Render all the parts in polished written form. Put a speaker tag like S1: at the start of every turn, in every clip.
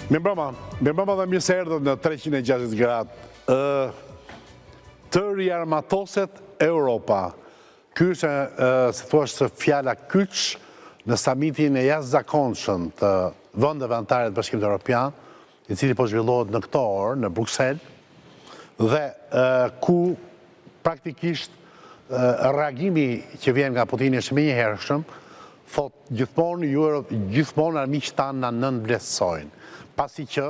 S1: Me mbrëma dhe mirë se erdhët në 360 gradë. Të riarmatoset Europa. Ky është, si thua, fjala kyç në samitin e jashtëzakonshëm të vendeve anëtare të Bashkimit Evropian, i cili po zhvillohet në këto orë në Bruksel, dhe ku praktikisht reagimi që vjen nga Putini është menjëhershëm, thot gjithmonë armiqtë tanë na nënvlerësojnë, pasi që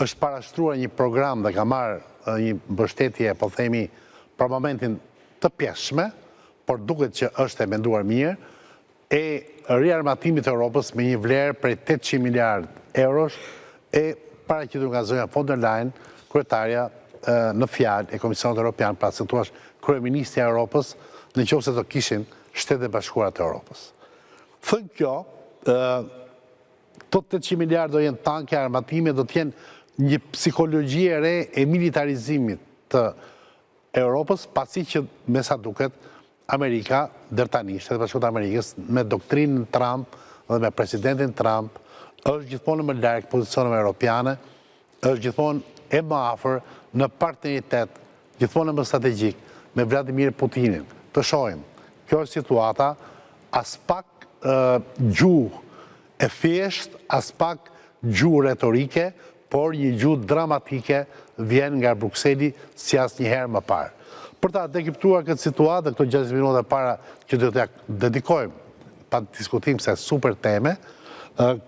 S1: është parashtruar një program dhe ka marrë një mbështetje, po themi, për momentin të pjeshme, por duket që është e menduar mirë, e riarmatimit të Europës me një vlerë prej 800 miliard eurosh e paraqitur nga zonja von der Leyen, kryetarja në fjalë e Komisionit Evropian, pra se thua kryeministri i Europës, nëse do kishin Shtetet e Bashkuara të Europës. Thënë kjo, të 800 miliard do jenë tanke, armatime, do t'jenë një psikologji e re e militarizimit të Europës, pasi që me sa duket Amerika, dërtani, Shtetet e Bashkuara të Amerikës, me doktrinën Trump dhe me presidentin Trump, është gjithmonë më larg pozicioneve europiane, është gjithmonë e më afër në partneritet, gjithmonë më strategjik me Vladimir Putinin. Të shohim, kjo është situata, as pak gjuhë e thjesht, as pak gjuhë retorike, por një gjuhë dramatike vjen nga Brukseli si asnjëherë më parë. Për ta dekriptuar këtë situatë, këto 60 minuta para që do t'ja dedikojmë pa diskutim se super teme,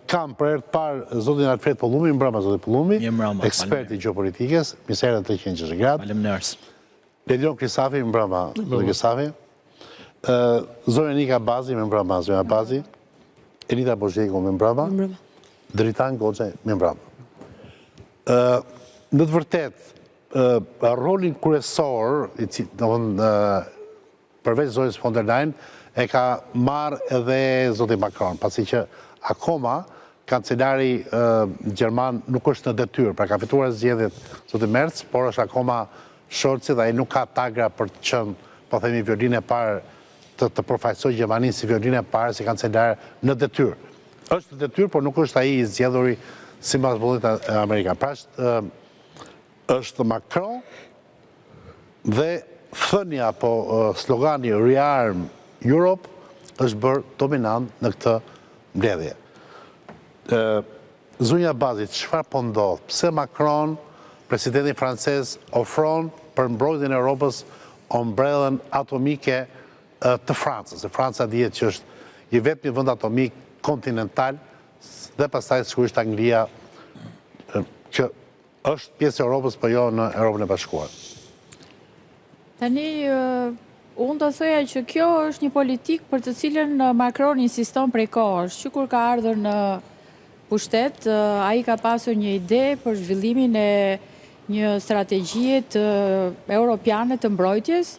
S1: kam për herë të parë zotin Alfred Pollumi, mbrëma zoti Pollumi, ekspert i gjeopolitikës, mirëserën 360 gradë.
S2: Faleminderit.
S1: Ledion Krisafi, mbrëma zoti Krisafi. Zonja Nika Bazi, mbrëma zonja Bazi. Elita Bozhego, mbrëma. Dritan Goxha, mbrëma. Në të vërtetë, rolin kryesor, përveç zonjës von der Leyen, e ka marrë edhe zoti Macron, pasi që akoma kancelari Gjerman nuk është në detyrë, pra ka fituar zgjedhjet zoti Merz, por është akoma Scholzi dhe ai nuk ka tagra për të qenë, po themi, violinë e parë të përfaqësojë Gjermaninë si violinë e parë si kancelar në detyrë. Është në detyrë, por nuk është ai i zgjedhuri si mbasbollit amerikan. Pra është Macron dhe thënia apo slogani Rearm Europe është bërë dominant në këtë mbledhje. Zonja Bazit, çfarë po ndodh? Pse Macron, presidenti francez, ofron për mbrojtjen e Europës ombrellën atomike të Francës. Franca dihet që është i vetmi vend atomik kontinental dhe pastaj sigurisht Anglia që është pjesë e Europës, po jo në Europën e Bashkuar.
S3: Tani, unë do thoja që kjo është një politikë për të cilën Macron insiston prej kohësh, që kur ka ardhur në pushtet, ai ka pasur një ide për zhvillimin e një strategjie të europiane të mbrojtjes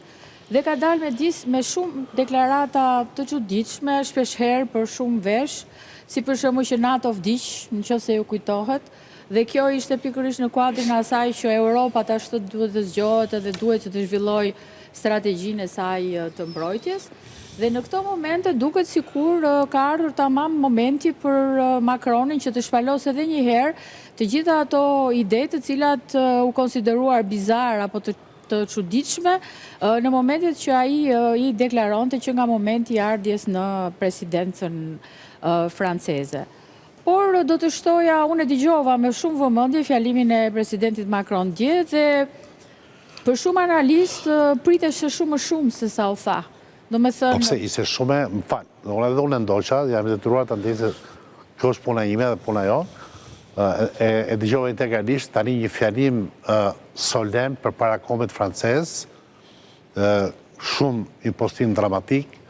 S3: dhe ka dalë me shumë deklarata të çuditshme, shpeshherë për shumë vesh, si për shembull që NATO vdiq, nëse ju kujtohet. Dhe kjo ishte pikërisht në kuadrin e asaj që Europa tashmë duhet të zgjohet dhe duhet të zhvillojë strategjinë e saj të mbrojtjes. Dhe në këto momente duket sikur ka ardhur tamam momenti për Macronin që të shpalos edhe një herë të gjitha ato ide të cilat u konsideruar bizar apo të çuditshme në momentet që ai i deklaronte që nga momenti i ardhjes në presidencën franceze. Por do të shtoja, unë e dëgjova me shumë vëmendje fjalimin e presidentit Macron dje dhe për shumë analistë priteshte shumë më shumë se sa u tha. Do me thënë...
S1: Po pse, ishte shumë, më falë, unë ndoqa, jam detyruar të ndihë se kjo është puna ime dhe puna jo, e dëgjova integralisht tani një fjalim solemn për para kombit francez, shumë impostim dramatik,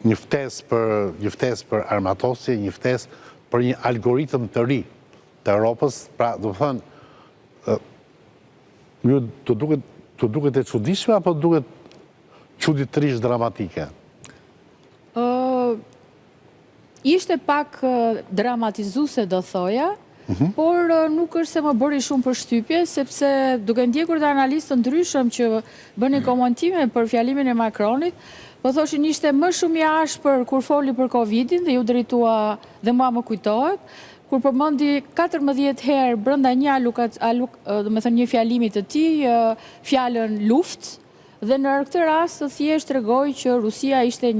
S1: një ftesë për armatosje, një ftesë për një algoritëm të ri të Europës, pra do të thënë, ju të duket e çuditshme apo duket çuditërisht dramatike?
S3: Ishte pak dramatizuese do thoja, por nuk është se më bëri shumë përshtypje, sepse duke ndjekur të analistë ndryshëm që bënin komentime për fjalimin e Macronit, po thoshin ishte më shumë i ashpër kur foli për Covidin dhe ju drejtua dhe mua më kujtohet, kur përmendi 14 herë brenda një fjalimi të tij fjalën luftë, dhe në këtë rast thjesht tregoi që Rusia ishte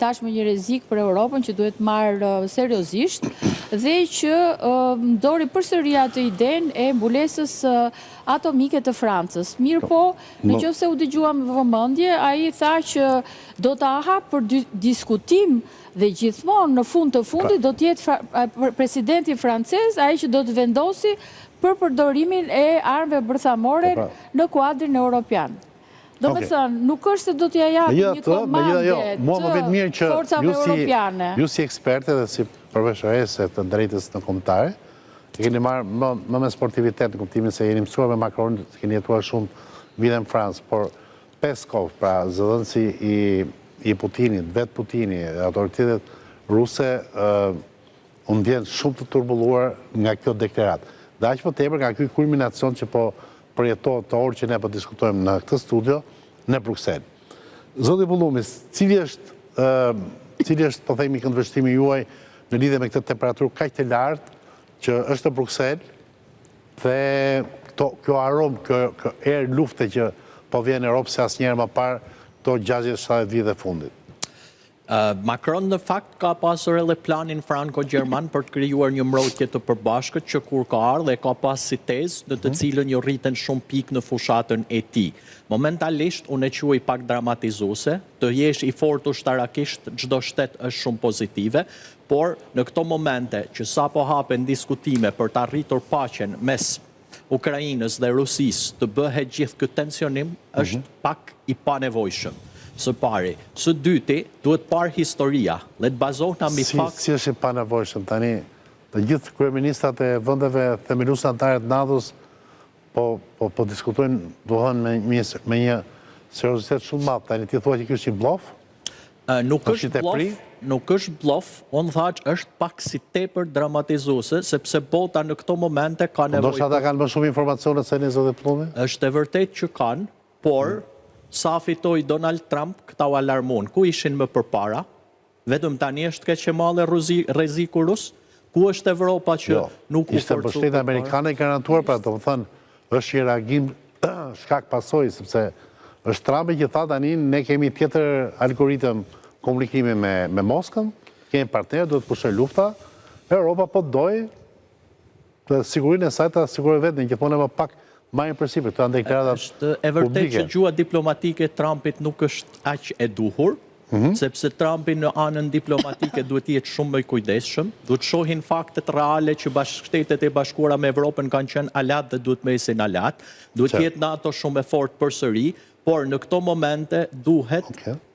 S3: tashmë një rrezik për Europën që duhet marrë seriozisht dhe që ndori përsëri atë idenë e mbulesës atomike të Francës. Mirë po, nëse u dëgjua me vëmendje, ai tha që do ta hap për diskutim dhe gjithmonë në fund të fundit do të jetë presidenti francez ai që do të vendosi për përdorimin e armëve bërthamore në kuadrin europian. Do me thënë, nuk është se do t'ja japë një komande të forcave europiane.
S1: Ju si eksperte dhe si profesorese të drejtës në kombëtare, e keni marrë më me sportivitet në kuptimin se jeni mësuar me Macron, keni jetuar shumë vite në Francë, por Peskov, pra zëdhënësi i Putinit, vetë Putini, autoritetet ruse, unë vjen shumë të turbulluar nga kjo deklarat. Dhe aq më tepër nga ky kulminacion që po përjetohet të orë që ne po diskutojmë në këtë studio në Bruxelles. Zoti Bullumi, cili është po themi këndvështrimi juaj në lidhje me këtë temperaturë kaq të lartë që është në Bruxelles dhe kjo aromë, kjo erë lufte që po vjen në Europë se asnjëherë më parë këto 60-70 vite fundit.
S2: Macron në fakt ka pasur edhe planin franko-gjerman për të krijuar një mbrojtje të përbashkët që kur ka ardhur ka pas si tezë në të cilën ju rriten shumë pikë në fushatën e tij. Momentalisht unë e quaj pak dramatizuese, të jesh i fortë ushtarakisht çdo shtet është shumë pozitive, por në këto momente që sapo hapen diskutime për të arritur paqen mes Ukrainës dhe Rusisë të bëhet gjithë ky tensionim është pak i panevojshëm. Së pari. Së dyti, duhet parë historia. Le të bazohna mbi fakt.
S1: Si është i panevojshëm tani? Të gjithë kryeministrat e vendeve themeluese anëtare të NATO-s po diskutojnë duhan me një seriozitet shumë madh. Tani ti thua që ky është një bllaf?
S2: Nuk është bllaf, unë thaç është pak si tepër dramatizuese, sepse bota në këto momente ka nevojë.
S1: Ndoshta ata kanë më shumë informacione se ne zotë Plumi?
S2: Është e vërtetë që kanë, por sa fitoi Donald Trump, këta u alarmuan. Ku ishin më përpara? Vetëm tani është keq e madhe rreziku rus? Ku është Evropa që nuk u
S1: forcoi? Ishte mbështetja amerikane garantuar, pra do të thënë, është një reagim shkak pasojë, sepse është Trumpi që tha tani ne kemi tjetër algoritëm komunikimi me Moskën, kemi partner, duhet të pushoj lufta. Europa po doj të sigurinë e saj të sigurojë vetën, gjithmonë më pak marrin përsipër këto deklaratat publike.
S2: Është e vërtetë që gjua diplomatike e Trumpit nuk është aq e duhur, sepse Trumpi në anën diplomatike duhet të jetë shumë më i kujdesshëm, duhet shohin faktet reale që Shtetet e Bashkuara me Evropën kanë qenë alat dhe duhet mesin alat, duhet të jetë NATO shumë e fortë përsëri, por në këto momente duhet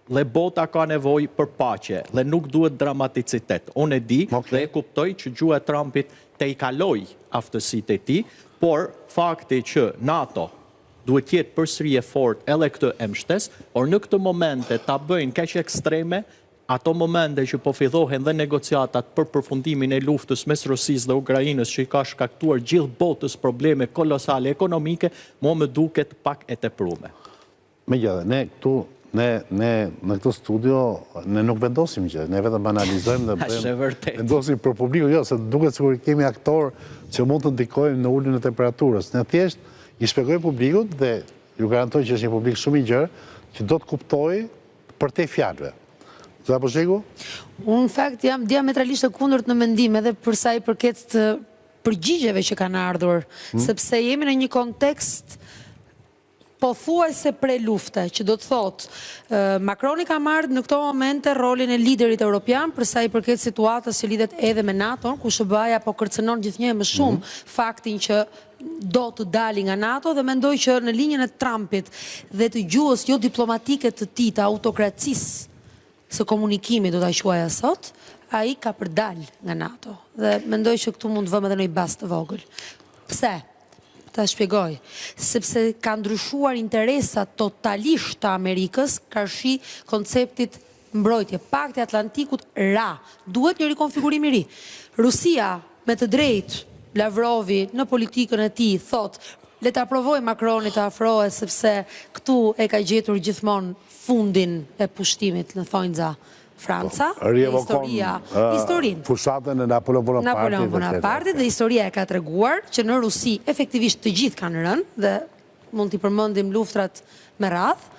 S2: dhe bota ka nevojë për paqe dhe nuk duhet dramaticitet. Unë e di dhe e kuptoj që gjua e Trumpit te i kaloj aftësitë e tij, por fakti që NATO duhet jetë përsëri e fortë edhe këtë e mbështes, por në këtë momente ta bëjnë kaq ekstreme, ato momente që po fillohen dhe negociatat për përfundimin e luftës mes Rusisë dhe Ukrainës që i ka shkaktuar gjithë botës probleme kolosale ekonomike, më duket pak e tepruar.
S1: Megjithatë, ne këtu në këtë studio ne nuk vendosim gjë, ne vetëm analizojmë dhe vendosim për publikun, jo, se duket sikur kemi aktor që mund të ndikojmë në uljen e temperaturës. Ne thjesht i shpjegojmë publikut dhe ju garantoj që është një publik shumë i gjerë që do të kuptojë përtej fjalëve. Zota Bozheku?
S4: Unë në fakt jam diametralisht e kundërt në mendim edhe për sa i përket të përgjigjeve që kanë ardhur, sepse jemi në një kontekst pothuajse pre lufte, që do të thotë Macroni ka marrë në këto momente rolin e liderit europian për sa i përket situatës që lidhet edhe me NATO, ku SBA-ja po kërcënon gjithnjë më shumë faktin që do të dali nga NATO dhe mendoj që në linjën e Trumpit dhe të gjuhës jo diplomatike të tij të autokracisë së komunikimit do ta quaja sot, ai ka për dal nga NATO dhe mendoj që këtu mund të vëmë edhe në një bas të vogël. Pse? Ta shpjegoj, sepse ka ndryshuar interesat totalisht të Amerikës karshi konceptit mbrojtje. Pakti Atlantikut ra, duhet një rikonfigurim i ri. Rusia, me të drejtë, Lavrovi në politikën e tij thot, le ta provoj Macroni të afrohet sepse këtu e ka gjetur gjithmonë fundin e pushtimit në thonjza. Franca, dhe
S1: Rievokon
S4: historinë.
S1: fushatën e Napoleon
S4: Napoleon Bonaparte dhe historia e ka treguar që në Rusi efektivisht të gjithë kanë rënë dhe mund t'i përmendim luftrat me radhë.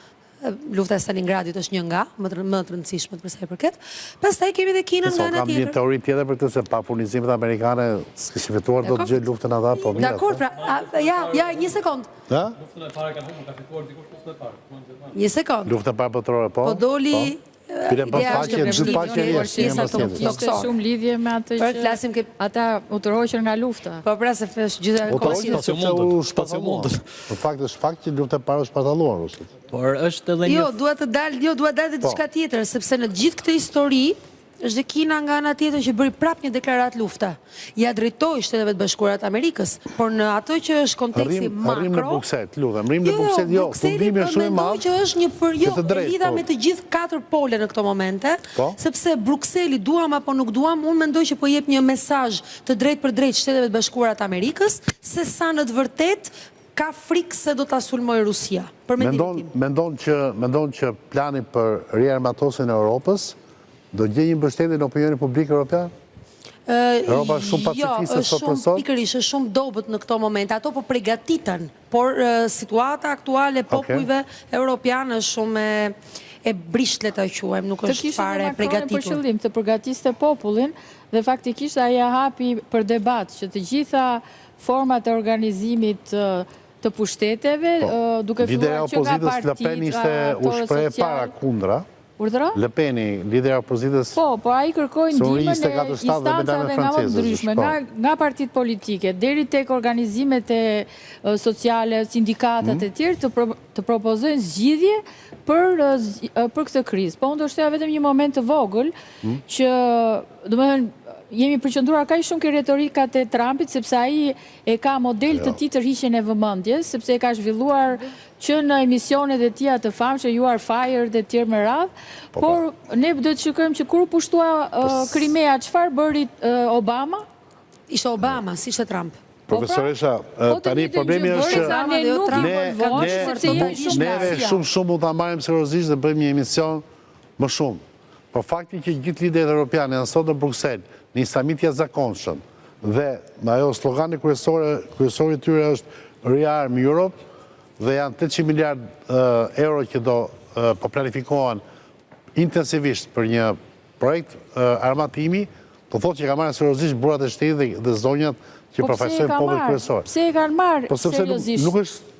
S4: Lufta e Stalingradit është një nga më të rëndësishmet për sa i përket. Pastaj kemi dhe Kinën nga ana
S1: Kam një
S4: tjetër.
S1: teori tjetër për të se pa furnizimet amerikane s'kishin fituar do të gjë luftën ata, po mirë.
S4: Dakor, pra, ja, një sekond.
S1: Ha?
S4: Një sekond.
S1: Lufta e parë botërore, po.
S4: Po doli
S1: Pire për faqe, gjithë faqe
S4: është pjesa
S3: Kishte shumë lidhje me atë
S4: Për flasim
S3: që ata u tërhoqën nga lufta.
S4: Po pra se është gjithë
S1: Në fakt është fakt që lufta e parë është shpataluar rusit.
S2: Por është edhe
S4: Jo,
S2: një
S4: dua të dalë dhe diçka tjetër, sepse në gjithë këtë histori është dhe Kina nga ana tjetër që bëri prap një deklarat lufta. Ja drejtoi Shteteve të Bashkuara të Amerikës, por në ato që është konteksti makro.
S1: Arrim në Bruxelles, lutem, rrim në Bruxelles, jo, fundimi është shumë i madh.
S4: Që është një përjo lidha me të gjithë 4 pole në këto momente, sepse Bruxelli, duam apo nuk duam, unë mendoj që po jep një mesazh të drejtë për drejtë Shteteve të Bashkuara të Amerikës, se sa në të vërtetë ka frikë se do ta sulmojë Rusia.
S1: Mendon që plani për riarmatosin e Europës do gjejë një mbështetje në opinionin publik evropian? Europa është shumë pacifiste sot për sot?
S4: Pikërisht, është shumë dobët në këto momente. Ato po përgatiten, por situata aktuale popujve europianë është shumë e brisht, le ta quajmë, nuk është fare përgatitur.
S3: Për qëllim të përgatiste popullin dhe faktikisht ai ja hapi për debat që të gjitha format e organizimit të pushteteve, duke filluar që nga partitë,
S1: u shpreh para kundra.
S3: Urdhra?
S1: Le Peni, lideri opozitës.
S3: Po ai kërkoi ndihmën e instancave nga më ndryshme, nga partitë politike, deri tek organizimet sociale, sindikatat e tjerë të propozojnë zgjidhje për këtë krizë. Po unë do shtja vetëm një moment të vogël që, domethënë, jemi përqendruar kaq shumë ke retorikat e Trumpit, sepse ai e ka model të tij tërhiqjen e vëmendjes, sepse e ka zhvilluar që në emisionet e tija të famshme, You Are Fired dhe tjerë me radhë, por ne do të shikojmë që kur pushtua Krimea, çfarë bëri Obama?
S4: Ishte Obama, si ishte Trump.
S1: Profesoresha, tani problemi është që neve shumë mund ta marrim seriozisht dhe bëjmë një emision më shumë. Por fakti që gjithë liderët europianë janë sot në Bruxelles, në një samit jashtëzakonshëm, dhe ajo slogani kryesori tyre është Rearm Europe, dhe janë 800 miliard euro që po planifikohen intensivisht për një projekt armatimi, të thotë që ka marrë seriozisht burrat e shtetit dhe zonjat që përfaqësojnë popullit kryesor.
S3: Pse e kanë marrë seriozisht?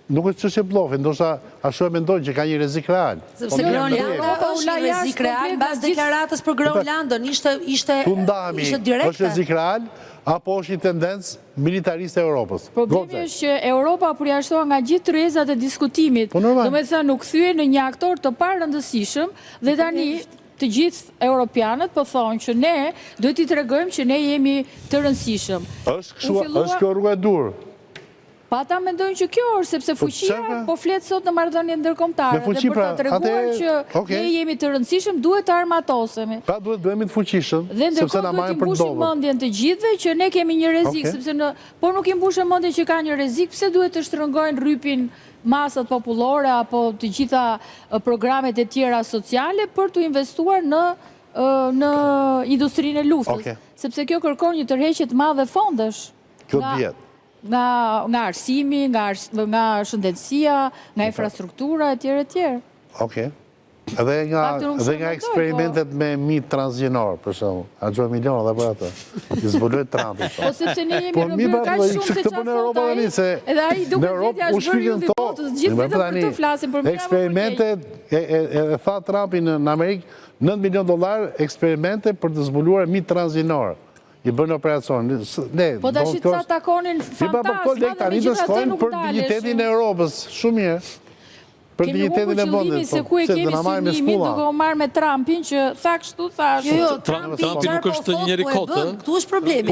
S1: Nuk është çështje blofi, ndoshta ashtu e mendojnë që ka një rrezik real.
S4: Sepse Groenlandi është një rrezik real mbas deklaratës për Groenlandën, ishte direkte.
S1: Është rrezik real apo është një tendencë militariste e Europës?
S3: Problemi është që Europa përjashtoha nga gjithë rrezat e diskutimit. Domethënë nuk kthye në një aktor të parëndësishëm dhe tani të gjithë europianët po thonë që ne duhet t'i tregojmë që ne jemi të rëndësishëm.
S1: Është kjo rruga e dur.
S3: Pa ata mendojnë që kjo është, sepse fuqia po flet sot në marrëdhënie ndërkombëtare dhe për ta treguar që ne jemi të rëndësishëm, duhet të armatosemi.
S1: Pra duhet bëhemi të fuqishëm, sepse na marrin për
S3: mbushim mendjen të gjithëve që ne kemi një rrezik, sepse por nuk i mbushim mendjen që ka një rrezik, pse duhet të shtrëngojnë rrypin masat popullore apo të gjitha programet e tjera sociale për të investuar në industrinë e luftës, sepse kjo kërkon një tërheqje të madhe fondesh.
S1: Kjo dihet.
S3: Nga arsimi, nga shëndetësia, nga infrastruktura, e tjerë.
S1: Okej. Edhe nga eksperimentet me mit transgjenor, për shumë. A gjoj milion dhe për atë. I zbuloj Trumpi.
S3: Po sepse ne jemi në bërë ka shumë se qa thot ai, edhe ai duke vetja është bërë ju dhe botës, gjithë vetëm për të flasim për mira më
S1: eksperimentet, e tha Trumpi në Amerikë, $9 milion eksperimente për të zbuluar mit transgjenor. I bënë operacion.
S3: Po da shi të sa takonin fantasma dhe me gjitha të nuk
S1: për dignitetin e Europës. Shumë mirë. Për dignitetin e
S3: bondit. Kemi se ku e kemi synimin duke u marrë me Trumpin që tha kështu, tha ashtu.
S4: Jo, Trumpi nuk është njeri kotë. Këtu është problemi.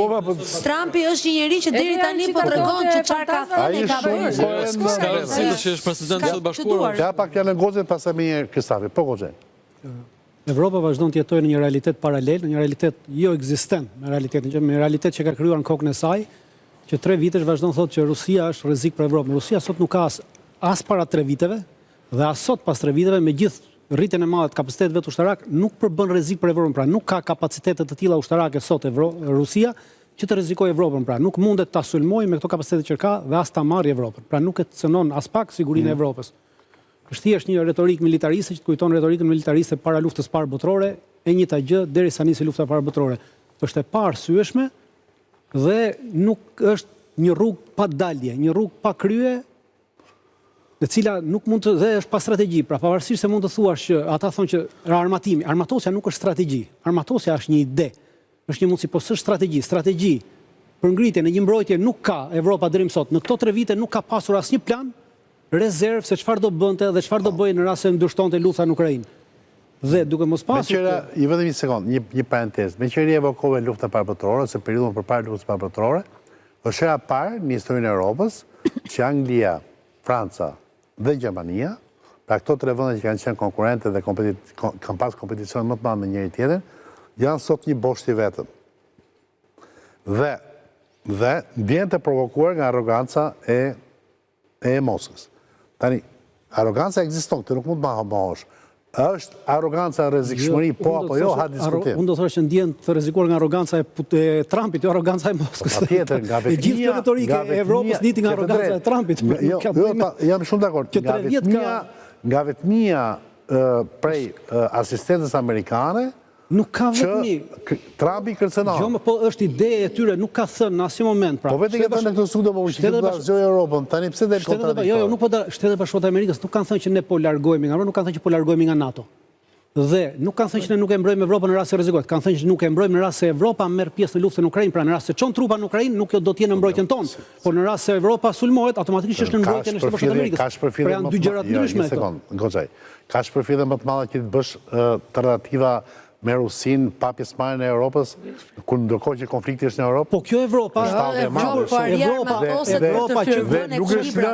S4: Trumpi është një njeri që deri tani po tregon që çfarë ka thënë e ka bërë.
S5: Ska rëndësi që është president të bashkuar.
S1: Ja pak janë gozet pas e me një Kristafi. Po gozet.
S6: Evropa vazhdon të jetojë në një realitet paralel, në një realitet jo ekzistent me realitet që ka krijuar në kokën e saj, që 3 vitesh vazhdon thotë që Rusia është rrezik për Evropën. Rusia sot nuk ka as para 3 viteve dhe as sot pas 3 viteve me gjithë rritjen e madhe të kapacitetit vet ushtarak nuk përbën rrezik për Evropën, pra nuk ka kapacitete të tilla ushtarake sot Rusia që të rrezikojë Evropën, pra nuk mundet ta sulmojë me këto kapacitete që ka dhe as ta marrë Evropën. Pra nuk e cënon as pak sigurinë e Evropës. Është thjesht një retorikë militariste që të kujton retorikën militariste para luftës parë botërore, e njëjta gjë derisa nisi lufta parë botërore. Është e parsyeshme dhe nuk është një rrugë pa dalje, një rrugë pa krye, e cila nuk mund të dhe është pa strategji. Pra pavarësisht se mund të thuash që ata thonë që armatosja nuk është strategji. Armatosja është një ide. Është një mundësi, po s'është strategji. Strategji për ngritjen e një mbrojtje nuk ka Evropa deri më sot. Në këto 3 vite nuk ka pasur asnjë plan rezervë se çfarë do bënte dhe çfarë do bëjë në rast se ndërshtonte lufta në Ukrainë. Dhe duke mos pasur
S1: i vetëm një sekond, një parantezë. Meqenëria evokove luftën parë botërore ose periudhën përpara luftës parë botërore, është hera parë në historinë e Evropës që Anglia, Franca dhe Gjermania, pra këto 3 vende që kanë qenë konkurrente dhe kanë pas kompeticion më të madh me njëri tjetrin, janë sot një boshti vetëm. Dhe vjen të provokuar nga arroganca e Moskës. Tani, arroganca ekziston, këtë nuk mund të mohosh. Është arroganca rrezikshmëri, po apo jo, ha diskutim.
S6: Unë do thosh që ndjen të rrezikuar nga arroganca e Trumpit, jo arroganca e Moskës.
S1: Patjetër, nga vetmia.
S6: E gjithë retorika e Evropës niti nga arroganca e Trumpit.
S1: Jam shumë dakord. Nga vetmia prej asistentës amerikane,
S6: nuk ka vetëmi.
S1: Trumpi kërcënon.
S6: Jo, po është ide e tyre, nuk ka thënë në asnjë moment.
S1: Po vetë që thënë këto studio po që do ta zgjojë Europën. Tani pse del kontradiktor?
S6: Jo, nuk po Shtetet Bashkuara të Amerikës nuk kanë thënë që ne po largohemi nga Evropa, nuk kanë thënë që po largohemi nga NATO. Dhe nuk kanë thënë që ne nuk e mbrojmë Evropën në rast se rrezikohet. Kanë thënë që nuk e mbrojmë në rast se Evropa merr pjesë në luftën në Ukrainë, pra në rast se çon trupa në Ukrainë nuk do të jenë në mbrojtjen tonë. Por në rast se Evropa sulmohet, automatikisht është në mbrojtjen e Shtetit Bashkuar të Amerikës. Pra janë dy gjëra të ndryshme.
S1: Një sekond, Goxhaj. Ka shpërfillje më të madhe që të bësh alternativa me Rusin, pa pjesëmarrjen e Europës, kur ndërkohë që konflikti është në Europë.
S6: Po kjo Evropa
S1: nuk është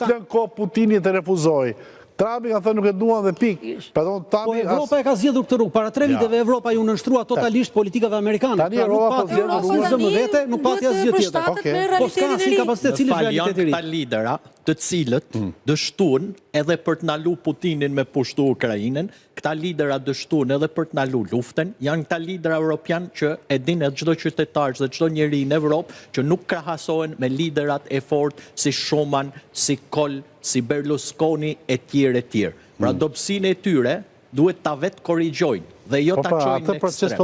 S1: lënë kohë Putinit të refuzoj. Trumpi ka thënë nuk e duan dhe pikë.
S6: Po Evropa e ka zgjedhur këtë rrugë. Para 3 viteve Evropa ju nënshtrua totalisht politikave amerikane.
S1: Tani Europa po zgjedhur
S6: nuk pati asgjë tjetër. Po s'ka asnjë kapacitet cili realitet i ri.
S2: Këta lidera të cilët dështuan edhe për të nalu Putinin me pushtu Ukrainën, këta lidera dështuan edhe për të nalu luftën, janë këta lidera europian që e din edhe çdo qytetar dhe çdo njeri në Evropë që nuk krahasohen me liderat e fortë si Schuman, si Kohl, si Berlusconi e tjerë. Pra dobësinë e tyre duhet ta vetë korrigjojnë dhe jo ta çojnë në ekstrem.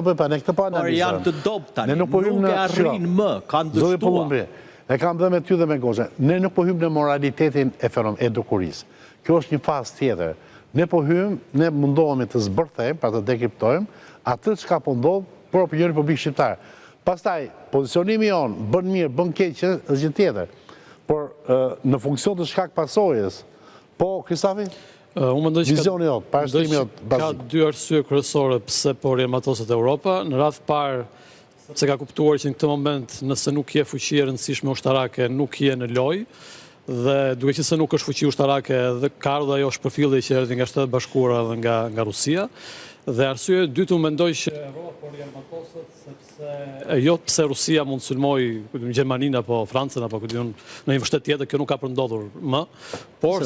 S2: Por janë të dobta, nuk e arrin më, kanë dështuar.
S1: E kam dhe me ty dhe me Goxha. Ne nuk po hymë në moralitetin e dukurisë. Kjo është një fazë tjetër. Ne po hymë, ne mundohemi të zbërthejmë, pra të dekriptojmë, atë çka po ndodh për opinionin publik shqiptar. Pastaj, pozicionimi jonë, bën mirë, bën keq, është gjë tjetër. Por në funksion të shkak pasojës, po, Kristafi?
S5: Unë mendoj
S1: që
S5: ka 2 arsye kryesore pse po rrematoset Europa. Në radh parë, se ka kuptuar që në këtë moment, nëse nuk je fuqi e rëndësishme ushtarake, nuk je në lojë, dhe duke që se nuk është fuqi ushtarake dhe ka ardhur ajo shpërfillje që erdhi nga Shtetet Bashkuara dhe nga Rusia. Dhe arsye e dytë, unë mendoj që Europa po rrematoset sepse jo pse Rusia mund të sulmojë Gjermaninë apo Francën apo në një vështet tjetër, kjo nuk ka përndodhur më, por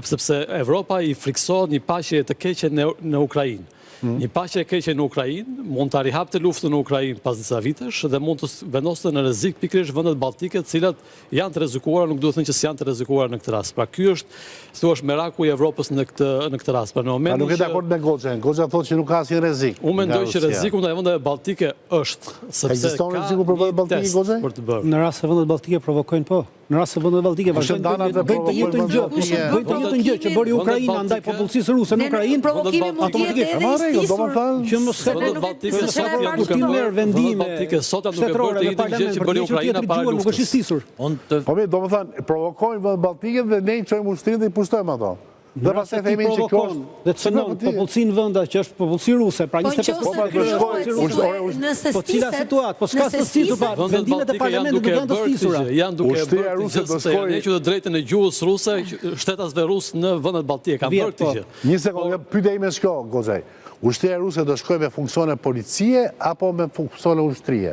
S5: sepse Europa i friksohet një paqe të keqe në Ukrainë. Një paqe e keqe në Ukrainë mund të rihapte luftën në Ukrainë pas disa vitesh dhe mund të vendoste në rrezik pikërisht vendet balltike, të cilat janë të rrezikuara, nuk duhet të thënë që s'janë të rrezikuara në këtë rast. Pra ky është thuaç meraku i Evropës në këtë rast. Pra në momentin
S1: nuk e dakord me Goxha. Goxha thotë që nuk ka asnjë rrezik.
S5: Unë mendoj që rreziku ndaj vendeve balltike është, sepse
S1: ekziston rreziku për vendet balltike, Goxha?
S6: Në rast se vendet balltike provokojnë, po. Në rast se vendet balltike vazhdojnë të njëjtën gjë që bëri Ukraina ndaj popullsisë ruse në Ukrainë, automatikisht që mos
S5: vendet balltike sot janë duke bërë të njëjtën gjë që bëri Ukraina para luftës.
S1: Po mirë, domethënë provokojnë vendet balltike dhe ne i çojmë ushtrinë dhe i pushtojmë ato. Dhe pastaj themi që kjo është
S6: dhe cënon popullsinë venda që është popullsi ruse, pra 25%. Po cila situatë, po s'ka të stisur pa vendimet e parlamentit nuk janë të stisura.
S5: Janë duke bërë ne që të drejtën e gjuhës ruse, shtetasve rusë në vendet balltike kanë bërë këtë gjë.
S1: Një sekondë, pyetja ime është kjo, Goxhaj. Ushtria ruse do shkojë me funksione policie apo me funksione ushtrie?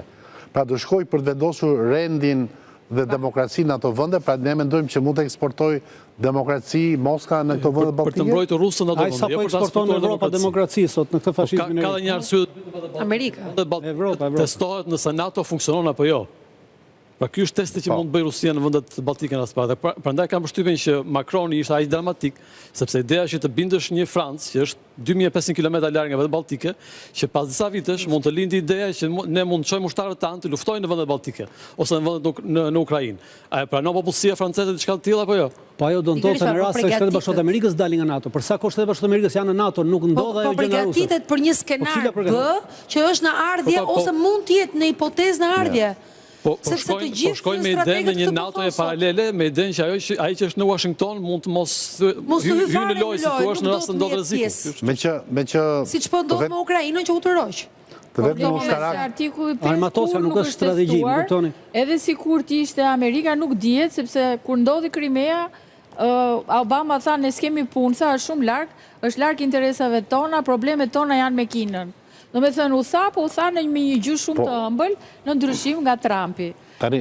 S1: Pra do shkojë për të vendosur rendin dhe demokraci në ato vende, pra ne mendojmë që mund të eksportoj demokraci Moska në këto vende
S5: Për të
S1: baltike?
S5: mbrojtur Rusën ato
S6: Ai
S5: vende,
S6: sapo
S5: jo për ta
S6: eksporton
S5: eksportuar
S6: Evropa demokraci sot në këtë fashizmin.
S5: Ka dhe një arsye
S4: Amerika.
S6: Evropa.
S5: testohet nëse NATO funksionon apo jo. Pra ky është testi që mund të bëjë Rusia në vendet baltike në asparë. Prandaj kam përshtypjen që Macroni ishte aq dramatik, sepse ideja është që të bindësh një Francë që është 2500 km larg nga vendet baltike, që pas disa vitesh mund të lindi ideja që ne mund të çojmë ushtarët tanë të luftojnë në vendet baltike ose në vendet në Ukrainë. A e pranon popullsia franceze diçka të tillë apo jo?
S6: Po ajo do ndodhte në rast se Shtetet Bashkuara të Amerikës dalin nga NATO. Për sa kohë Shtetet Bashkuara të Amerikës janë në NATO, nuk ndodh ajo gjë në Rusë.
S4: Po përgatitet për një skenar B që është në ardhje ose mund të jetë në hipotezë në ardhje.
S5: Po shkojmë me idenë në një NATO e paralele, me idenë që ai që është në Washington mund të mos hyjë në lojë, si thua, në rast të ndodhë rreziku.
S1: Me që
S4: siç po ndodh me Ukrainën që u tërroq.
S1: të vetëm ushtarak.
S3: Artikulli 5
S6: Armatosja nuk është strategji, më kuptoni?
S3: Edhe sikur të ishte Amerika nuk dihet, sepse kur ndodhi Krimea, Obama tha ne s'kemi punë, sa është shumë larg, është larg interesave tona, problemet tona janë me Kinën. Do me thënë u tha në një gjuhë shumë të ëmbël, në ndryshim nga Trumpi.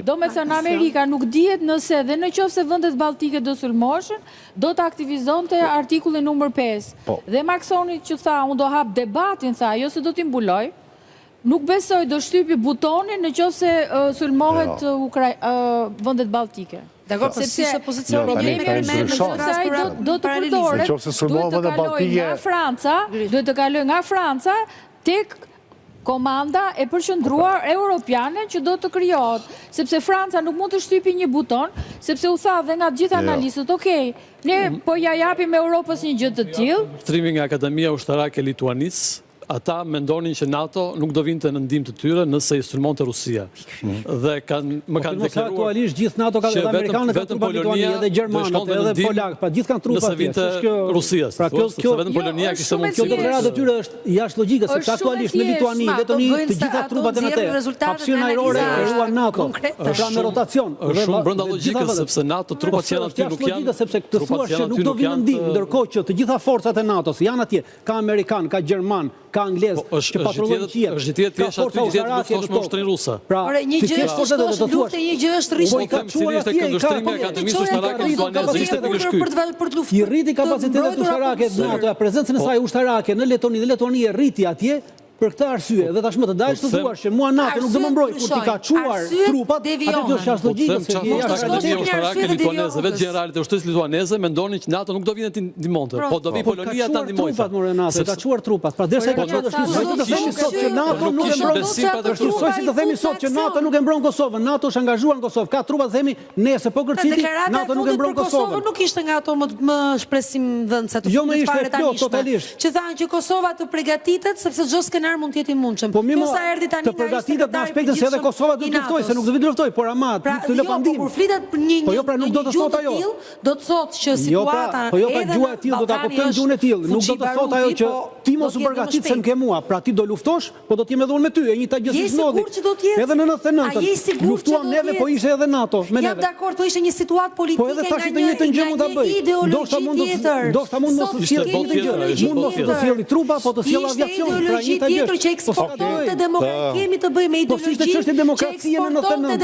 S3: Do me thënë Amerika nuk dihet nëse dhe në qoftë se vendet baltike do sulmoshen, do të aktivizonte artikulli numër 5. Dhe Macroni që tha, unë do hap debatin, tha, jo se do t'i mbuloj, nuk besoj do shtypi butonin në qoftë se sulmohet vendet baltike.
S4: Dakor, sepse pozicioni
S3: problemi do të përdore, duhet të kaloj nga Franca tek komanda e përqendruar europiane që do të krijohet, sepse Franca nuk mund të shtypi një buton, sepse u tha dhe nga të gjithë analistët, okej, ne po ja japim Europës një gjë të tillë.
S5: Shtrimi nga Akademia Ushtarake Lituanisë, ata mendonin që NATO nuk do vinte në ndihmë të tyre nëse i sulmonte Rusia. Dhe më kanë deklaruar
S6: aktualisht gjithë NATO ka dhe amerikanët kanë trupa Lituania edhe gjermanët edhe polakët, pra gjithë kanë trupa
S5: nëse vinte Rusias.
S6: Pra kjo
S5: vetëm Polonia kishte mundësi.
S6: Kjo deklaratë e tyre është jashtë logjike, sepse aktualisht në Lituani, Letoni, të gjitha trupat janë atë. Hapësirën ajrore e ruan NATO. Pra në rotacion.
S5: Është shumë brenda logjikës sepse NATO trupat që janë aty nuk janë.
S6: Sepse të thuash që nuk do vinë ndihmë, ndërkohë që të gjitha forcat e NATO-s janë atje, ka amerikan, ka gjerman, ka anglez, që patrullojnë qiell.
S5: Është gjithë thjesht aty gjithë luftosh me ushtrin ruse.
S4: Pra, një gjë është luftë, një gjë është rrishti.
S5: Po i kam thënë ishte këndvështrimi i Akademisë Ushtarake Lituaneze, ishte
S4: për të luftuar.
S6: I rriti kapacitetet ushtarake të NATO, prezencën e saj ushtarake në Letoni dhe Letoni e rriti atje. Për këtë arsye, dhe tashmë të dalësh të thuash që mua NATO nuk do më mbroj kur ti ka çuar trupat, atë do është jashtë logjike se
S5: Akademia Ushtarake Lituaneze, vetë gjeneralit e ushtrisë lituaneze mendonin që NATO nuk do vinë të ndihmonte, po do vi Polonia ta ndihmonte.
S6: Trupat more NATO, ka çuar trupat. Pra derisa ka çuar të themi sot që NATO nuk e mbron Kosovën, si të themi sot që NATO nuk e mbron Kosovën, NATO është angazhuar në Kosovë, ka trupa të themi nëse po kërciti, NATO nuk e mbron Kosovën.
S4: Nuk ishte nga ato më shpresim dhënëse të fundit fare tani. Që thanë që Kosova të përgatitet sepse çdo skenar mund të jetë i mundshëm.
S6: Po mimo të përgatitet në aspektin se edhe Kosova do të luftoj, se nuk do të luftoj, por ama të lë pandim.
S4: Po kur flitet për një
S6: pra nuk do të thotë ajo.
S4: Do të thotë që situata
S6: po jo pra gjua e tillë do ta kuptojmë gjuhën e tillë. Nuk do të thotë ajo që ti mos u përgatit se më ke mua, pra ti do luftosh, po do të jem edhe unë me ty, e njëjta gjë si Snodi. Edhe në 99 luftuam neve, po ishte edhe NATO me neve.
S4: Jam dakord, po ishte një situatë politike
S6: nga një ideologji tjetër. Ndoshta mund mos të sjellë një gjë, mund mos të sjellë trupa, po të sjellë aviacion, pra njëjta gjë.
S4: Eksportonte demokraci, kemi të bëjmë me ideologji që eksportonte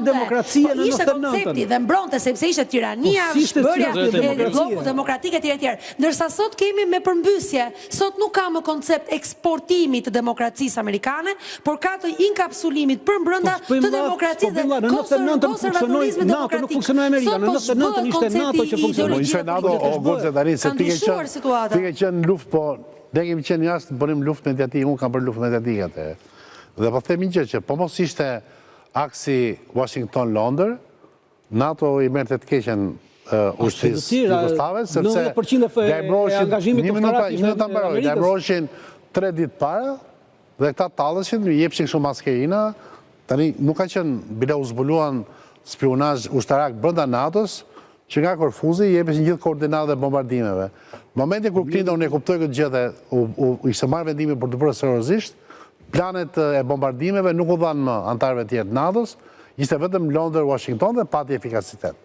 S4: demokracinë dhe ishte koncepti dhe mbronte sepse ishte tirania, shpërja, bloku demokratik etj etj. Ndërsa sot kemi me përmbysje, sot nuk ka më koncept eksportimi të demokracisë amerikane, por ka të inkapsulimit për brenda të demokracisë dhe konservativizmit demokratik.
S6: Nuk funksionoi Amerika, në 99 ishte NATO që funksionoi.
S1: Ishte NATO o gocë tani se ti ke qenë luftë, po ne kemi qenë jashtë, bënim luftë mediatike, unë kam bërë luftë mediatike atë. Dhe po themi gjë që po mos ishte aksi Washington-Londër, NATO i merrte të keqen ushtrisë jugoslave, sepse gajbroheshin 3 ditë para dhe këta talleshin, i jepshin kështu maskerina. Tani nuk ka qenë bile u zbuluan spionazh ushtarak brenda NATO-s, që nga Korfuzi i jepeshin gjithë koordinatat e bombardimeve. Momentin kur Clinton e kuptoi këtë gjë dhe ishte marrë vendimin për të bërë seriozisht, planet e bombardimeve nuk u dhanë më antarëve tjerë të NATO-s, ishte vetëm Londër, Washington dhe pati efikasitet.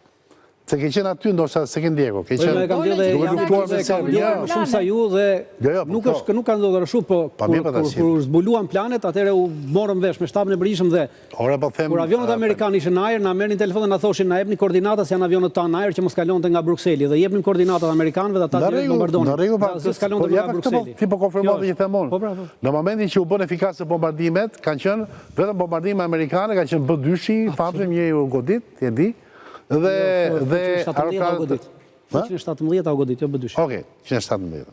S1: Se ke qenë aty ndoshta se ke ndjekur. Ke
S6: Po e kam
S1: qenë
S6: dhe
S1: duke
S6: jam
S1: luftuar me
S6: kam
S1: Serbia.
S6: ndjekur shumë sa ju dhe
S1: Jo, po,
S6: nuk
S1: po.
S6: është nuk ka ndodhur kështu, po
S1: mirë, po, tash.
S6: kur zbuluan planet, atëherë u morëm vesh me shtabin e përgjithshëm dhe
S1: Ora po them.
S6: kur avionët amerikanë ishin në ajër, na merrnin telefon dhe na thoshin na jepni koordinatat se janë avionët tanë në ajër që mos kalonte nga Brukseli dhe jepnim koordinatat amerikanëve dhe ata
S1: Në
S6: direkt
S1: rregull,
S6: bombardonin.
S1: në rregull,
S6: Dhe s'e kalonte nga Brukseli.
S1: Ti po konfirmove që them unë.
S6: Po, pra, po.
S1: Në momentin që u bën efikase bombardimet, kanë qenë vetëm bombardime amerikane, kanë qenë B2-shi, famshëm një u godit, ti e di. Dhe
S6: 117 au godit, jo B2.
S1: Okej, 117.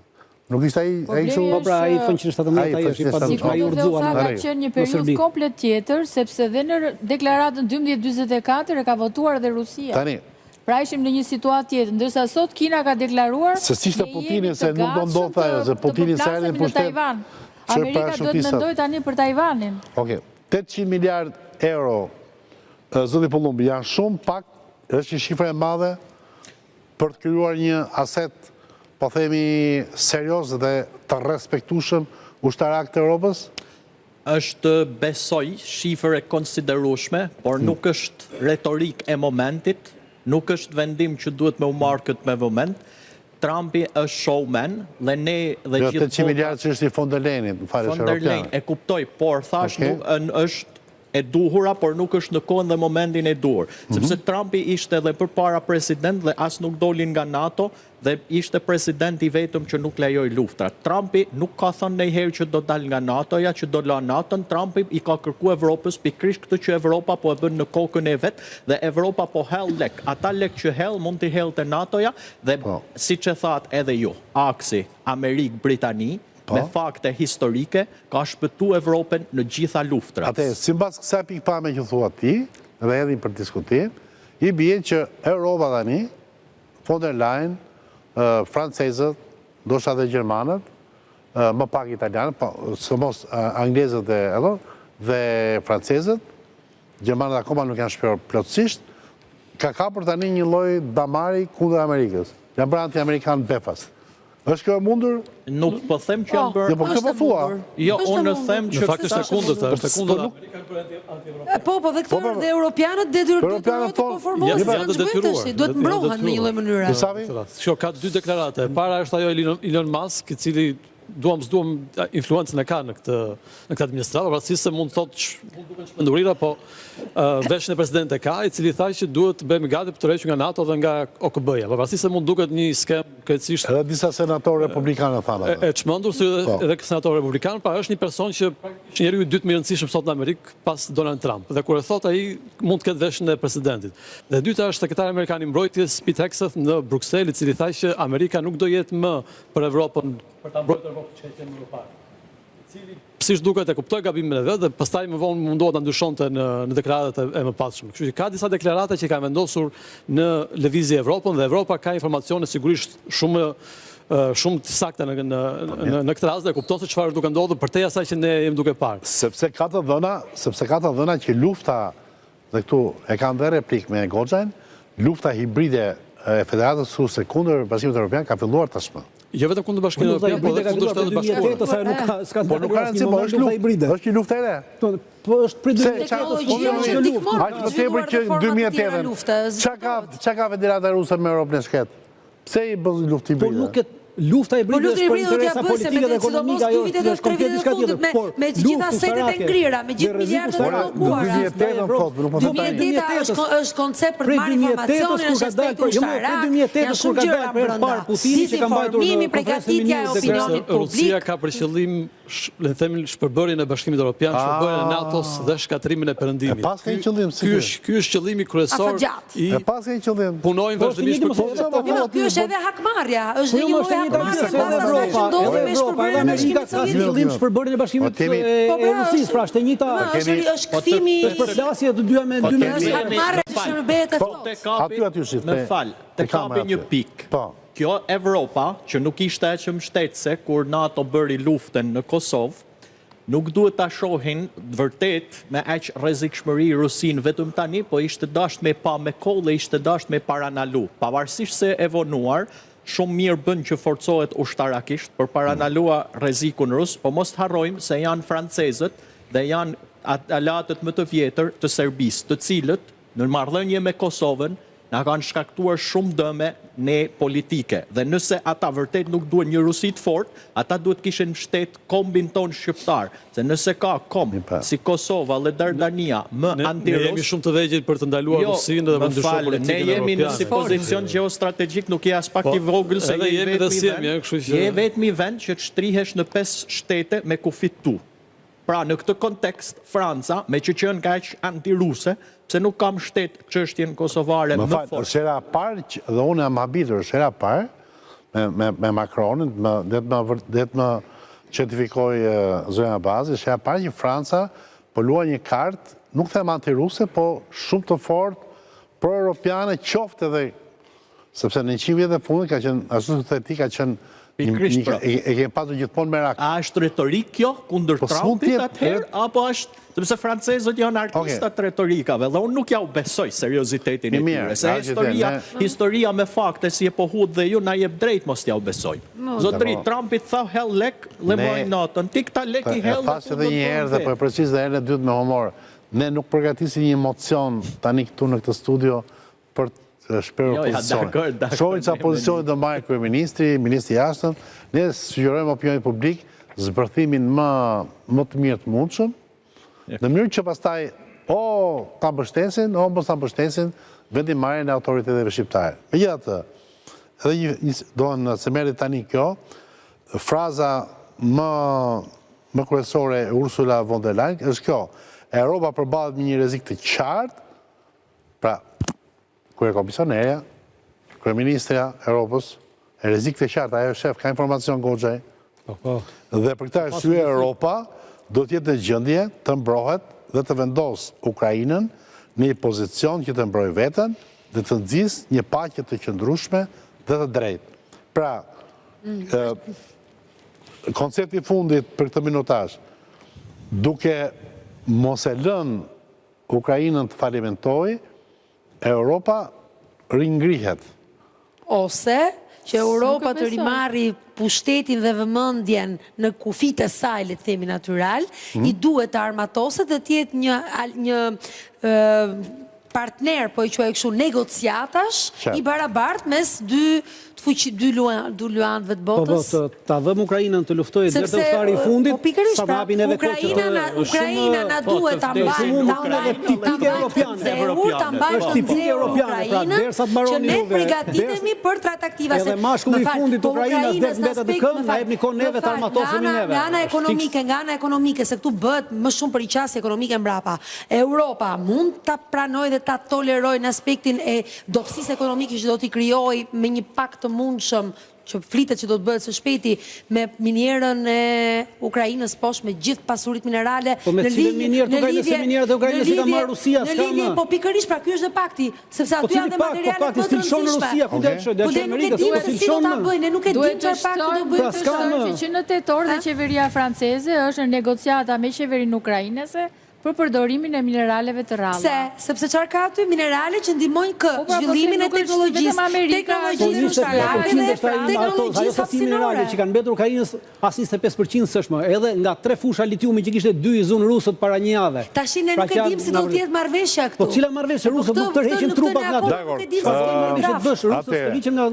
S1: Nuk ishte ai
S3: Problemi
S6: Po pra, ai
S3: është-
S6: 117 ai është i padushur, ai
S3: Sikur
S6: urdhëzuan
S3: Tha
S6: në
S3: ka qenë një periudhë
S6: Serbi.
S3: komplet tjetër, sepse dhe në deklaratën 1244 e ka votuar dhe Rusia.
S1: Tani,
S3: Pra ishim në një situatë tjetër, ndërsa sot Kina ka deklaruar
S1: Se s'ishte
S3: ne
S1: Putini,
S3: jemi
S1: se
S3: të
S1: nuk do
S3: gatshëm
S1: ndodhte ajo, se
S3: të
S1: Putini sa erdhi
S3: përplasemi
S1: në
S3: në
S1: pushtet,
S3: Tajvan.
S1: që
S3: Amerika duhet
S1: parashutisat.
S3: mendoj tani për Tajvanin.
S1: okej, 800 miliard euro zoti Pollumbi janë shumë pak, është një shifër e madhe për të krijuar një aset, po themi, serios dhe të respektueshëm ushtarak të Europës?
S2: Është besoj shifër e konsiderueshme, por nuk është retorik e momentit, nuk është vendim që duhet me u marrë këtë me vëmend. Trumpi është showman dhe ne dhe
S1: Jo,
S2: gjithë
S1: 800 miliard që është i von der Leyenit, më falësh,
S2: von der Leyen
S1: europian.
S2: e kuptoj, por thash
S1: Okej.
S2: është e duhura, por nuk është në kohën dhe momentin e duhur. Sepse Trumpi ishte edhe përpara president dhe as nuk dolin nga NATO dhe ishte president i vetëm që nuk lejoj luftra. Trumpi nuk ka thënë ndonjëherë që do dal nga NATO-ja, që do la NATO-n. Trumpi i ka kërkuar Evropës pikërisht këtë që Evropa po e bën në kokën e vet dhe Evropa po hell lek. Ata lek që hell mund t'i hell te NATO-ja dhe siç e thatë edhe ju, aksi Amerik-Britani me fakte historike, ka shpëtu Evropën në gjitha luftrat.
S1: Ate, si mbas kësaj pikpame që thua ti, dhe edhin për diskutim, i bie që Europa tani, von der Leyen, francezët, ndoshta dhe gjermanët, më pak italianët, së mos anglezët dhe francezët, gjermanët akoma nuk janë shpërur plotësisht, ka kapur tani një lloj damari kundër Amerikës. Janë bërë anti-amerikan befas. Është kjo e mundur?
S2: Nuk po them që janë bërë.
S1: Jo, po kjo po thua.
S2: Jo, unë them
S5: Në
S2: që
S5: fakt është e kundërta, është e kundërta.
S4: Po, dhe këto dhe europianët detyrohet të konformohen
S5: janë
S4: se
S5: të
S4: në
S5: detyruar,
S4: tash, duhet mbrohen në një lloj mënyre.
S1: Savi?
S5: Kjo ka dy deklarate. Para është ajo Elon Musk, i cili duam influencën e ka në këtë administratë, pavarësisht se mund të thotë që mund duken shpendurira, po veshën e presidente ka, i cili tha që duhet të bëhemi gati për të rrequr nga NATO dhe nga OKB-ja. Pavarësisht se mund duket një skem krejtësisht
S1: Edhe disa senatorë republikanë thanë atë.
S5: e çmendur si edhe senator republikan, pra është një person që është njeriu i dytë më i rëndësishëm sot në Amerikë pas Donald Trump. Dhe kur e thot ai mund të ketë veshën e presidentit. Dhe e dyta është sekretari amerikan i mbrojtjes Pete Hegseth në Bruksel, i cili tha që Amerika nuk do jetë më për Evropën, për ta mbrojtur Evropën që kemi më parë. Siç duket e kuptoi gabimin e vet dhe pastaj më vonë mundohet ta ndryshonte në deklaratat e mëpatshme. Kështu që ka disa deklarata që kanë vendosur në lëvizje Evropën dhe Evropa ka informacione sigurisht shumë të sakta në këtë rast dhe kupton se çfarë është duke ndodhur përtej asaj që ne jemi duke parë.
S1: Sepse ka të dhëna që lufta, dhe këtu e kam dhe replik me Goxhajn, lufta hibride e Federatës Ruse kundër Bashkimit Evropian ka filluar tashmë.
S5: Jo vetëm kundër Bashkimit Evropian, por edhe kundër Shtetit Bashkuar.
S1: Po nuk ka rëndësi, po është luftë, është një luftë e re.
S6: Po është prej
S4: Teknologjia që ndihmon
S1: Aq më tepër që 2008-ën. Çka ka Federata Ruse me Europën e shket? Pse i bën luftë
S6: Po
S1: hibride?
S6: nuk e lufta e
S4: lufta
S6: është
S4: e
S6: për
S4: hibridit do t'ja
S6: interesa
S4: bëse
S6: politike dhe
S4: me
S6: ekonomike,
S4: sidomos
S6: ajo
S4: 2 vitet e 3 vitet e fundit me të gjitha setet e ngrira, me gjithë miliardët e allokuara.
S1: 2008-ën thotë, nuk po thotë tani.
S4: 2008 është koncept për të marrë informacione, është aspekti ushtarak, janë shumë gjëra brenda. Disinformimi, përgatitja e opinionit
S5: Rusia
S4: publik.
S5: ka për qëllim, le të themi, shpërbërjen e Bashkimit Evropian, shpërbërjen e NATO-s dhe shkatrimin e Perëndimit.
S1: Pas ka një qëllim sigurisht.
S5: Ky është qëllimi kryesor i
S1: E pas ka një qëllim.
S5: punojnë vazhdimisht për këtë.
S4: Ky është edhe hakmarrja, është një lloj hakmarrje
S6: Edhe
S4: pas asaj që ndodhi me shpërbërjen e
S6: Amerika
S4: Bashkimit
S6: ka
S4: Sovjetik.
S6: qëllim shpërbërjen e Bashkimit e Rusisë, pra është e njëjta.
S4: Është kthimi,
S6: Është përplasje të dyja me dy
S4: është hakmarrje që shërbehet e thotë.
S1: Aty shit.
S2: Me fal, të kapi një pikë.
S1: Po.
S2: Kjo Evropa, që nuk ishte aq mbështetëse kur NATO bëri luftën në Kosovë, nuk duhet ta shohin vërtet me aq rrezikshmëri Rusin vetëm tani, po ishte dashur me pa me kohë dhe ishte dashur me paranalu. Pavarësisht se e vonuar, shumë mirë bën që forcohet ushtarakisht për paranalua rrezikun rus, po mos harrojmë se janë francezët dhe janë aleatët më të vjetër të Serbisë, të cilët në marrëdhënie me Kosovën na kanë shkaktuar shumë dëme ne politike. Dhe nëse ata vërtet nuk duhen një Rusi të fortë, ata duhet kishin mbështet kombin ton shqiptar. Se nëse ka komb si Kosova dhe Dardania më
S5: Ne
S2: anti-rus,
S5: jemi shumë të vegjël për të ndaluar Rusinë dhe për ndryshuar politikën
S2: ne jemi në si
S5: evropiane.
S2: pozicion geostrategjik, nuk je as pak i vogël se
S5: edhe jemi dhe si jemi, kështu që
S2: je vetmi vend që të shtrihesh në 5 shtete me kufi tu. Pra në këtë kontekst, Franca, me që qenë kaq antiruse, pse nuk kam shtet çështjen kosovare më
S1: fal,
S2: fort.
S1: shera parë dhe unë jam habitur, shera parë me Macronin, det më certifikoj zonja bazë, shera parë që Franca po luaj një kartë, nuk them antiruse, po shumë të fort pro-europiane, qoftë edhe sepse në 100 vjet e fundit ka qenë ashtu të ti ka qenë e ke pasur gjithmonë merak.
S2: A është retorik kjo kundër
S1: Po, s'mund
S2: Trumpit
S1: t'jetë,
S2: atëherë, apo është sepse francezët janë artistat retorikave dhe unë nuk ja u besoj seriozitetin e tyre. Se historia me fakte si e pohut dhe ju na jep drejt mos ja u besoj. Zotri, Trumpit tha hell lek, le moj natën, ti këta lek i hell.
S1: E thasë edhe një herë dhe po e precis dhe herë e dytë me humor. Ne nuk përgatisim një emocion tani këtu në këtë studio për të shperur pozicione. Shohin sa pozicione do marrë kryeministri, ministri i jashtëm, ne sugjerojmë opinionit publik zbërthimin më të mirë të mundshëm, në mënyrë që pastaj o ta mbështesin, o mos ta mbështesin vendimarrjen e autoriteteve shqiptare. Megjithatë, edhe doan se merret tani kjo, fraza më kryesore e Ursula von der Leyen është kjo: Europa përballet me një rrezik të qartë, pra kryekomisionerja, kryeministrja e Europës, e rrezik të qartë, ajo shef ka informacion goxhaj. Dhe për këtë arsye Europa do të jetë në gjendje të mbrohet dhe të vendos Ukrainën në një pozicion që të mbrojë veten dhe të nxjisë një paqe të qëndrueshme dhe të drejtë. Pra, koncepti i fundit për këtë minutazh, duke mos e lënë Ukrainën të falimentojë, Europa ringrihet.
S4: Ose që Europa të rimarri pushtetin dhe vëmendjen në kufit e saj, le të themi natyral, i duhet të armatoset dhe të jetë një partner, po i quaj kështu, negociatash i barabart mes dy luanëve të botës.
S6: Ta vëmë Ukrainën të luftojë deri te ushtari i fundit, sa të hapin edhe
S4: Ukraina na duhet ta mbajë
S6: tipike europiane, pra derisa të mbaroni
S4: juve.
S6: Që
S4: ne përgatitemi për traktativa.
S6: Edhe mashkulli i fundit të Ukrainës det mbetet në këmbë, na jepni kohë neve të armatosemi neve.
S4: Nga ana ekonomike, se këtu bëhet më shumë për riqasje ekonomike mbrapa. Europa mund ta pranojë dhe ta tolerojë në aspektin e dobësisë ekonomike që do t'i krijojë me një pakt të mundshëm që flitet që do të bëhet së shpejti me minierën e Ukrainës poshtë me gjithë pasuritë minerale.
S6: Po me cilën minierë të Ukrainës e minierët e Ukrainës i ka marrë Rusia, s'ka më.
S4: Po pikërisht, pra ky është dhe pakti, sepse aty janë dhe materiale
S6: të rëndësishme. Rusia, ku del çdo
S4: Amerikës, nuk e dimë se si do ta bëjnë, ne nuk e dimë çfarë pakti do bëjnë.
S3: Që në tetor dhe qeveria franceze është në negociata me qeverinë ukrainese për përdorimin e mineraleve të rralla.
S4: Sepse çfarë ka aty minerale që ndihmojnë zhvillimin e teknologjisë, teknologjisë ushtarake dhe teknologjisë hapësinore.
S6: Që kanë mbetur Ukrainës as 25% s'është më, edhe nga 3 fusha litiumi që kishte 2 i zunë rusët para një jave.
S4: Tash ne nuk e dimë si do të jetë marrëveshja këtu.
S6: Po cila marrëveshje? Rusët nuk tërheqin trupat nga ato.
S4: Nuk e dimë se
S6: rusët tërhiqen nga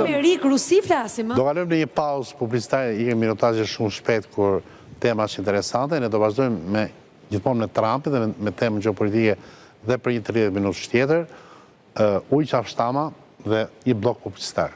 S4: Amerikë, Rusi flasim.
S1: Do kalojmë në një pauzë publicitare, i kemi minutazhe shumë shpejt kur tema është interesante, ne do vazhdojmë me gjithmonë me Trumpin dhe me temën gjeopolitike dhe për një 30 minutë tjetër, ujë qafshtama dhe një blok publicitar.